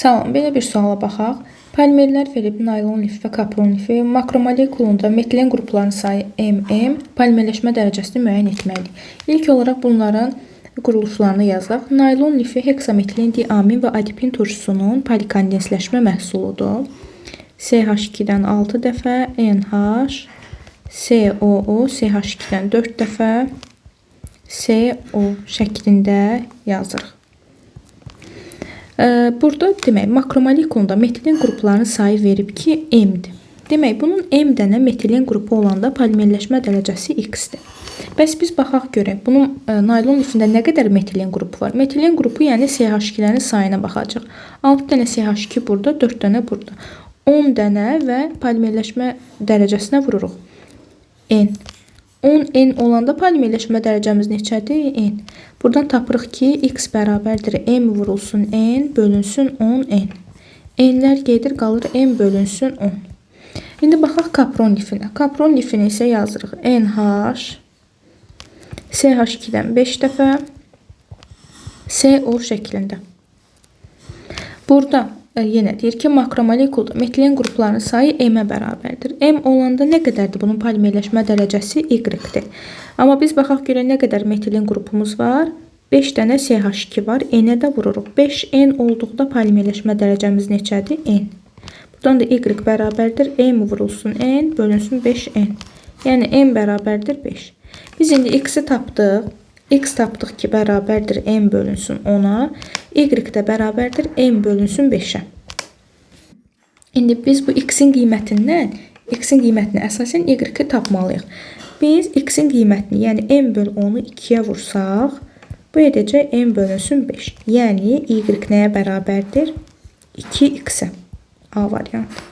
Salam, belə bir suala baxaq. Polimerlər verib naylon lif və kapron lifi makromolekулunda metilen qruplarının sayı MM, polimerləşmə dərəcəsini müəyyən etməliyik. İlk olaraq bunların quruluşlarını yazaq. Naylon lifi heksametilen diamin və adipin turşusunun polikondensləşmə məhsuludur. CH2-dən 6 dəfə, NH, COO, CH2-dən 4 dəfə, CO şəklində yazırıq. Burada demək makromolekulunda metilen qruplarının sayı verib ki, M-dir. Demək, bunun M dənə metilen qrupu olanda polimerləşmə dərəcəsi X-dir. Bəs biz baxaq görək, bunun naylon lifində nə qədər metilen qrupu var? Metilen qrupu, yəni CH2-lərin sayına baxacaq. 6 dənə CH2 burada, 4 dənə burada. 10 dənə və polimerləşmə dərəcəsinə vururuq. N. 10N olanda polimerləşmə dərəcəmiz neçədir? N. Buradan tapırıq ki, X bərabərdir M vurulsun N bölünsün 10N. N'lər gedir, qalır M bölünsün 10. İndi baxaq kapron lifinə. Kapron lifini isə yazırıq. NH, CH2-dən 5 dəfə, CO şəklində. Burada yenə deyir ki, makromolekulda metilen qruplarının sayı M-ə bərabərdir. M olanda nə qədərdir? Bunun polimerləşmə dərəcəsi Y-dir. Amma biz baxaq görək nə qədər metilen qrupumuz var. 5 dənə CH2 var. N-ə də vururuq. 5N olduqda polimerləşmə dərəcəmiz neçədir? N. Buradan da Y bərabərdir. M vurulsun N bölünsün 5N. Yəni M bərabərdir 5. Biz indi X-i tapdıq. X tapdıq ki, bərabərdir M bölünsün 10-a. Y də bərabərdir M bölünsün 5-ə. İndi biz bu X-in qiymətindən, X-in qiymətinə əsasən Y-i tapmalıyıq. Biz X-in qiymətini, yəni M böl 10-u 2-yə vursaq, bu edəcək M bölünsün 5. Yəni Y nəyə bərabərdir? 2X-ə. A variantı.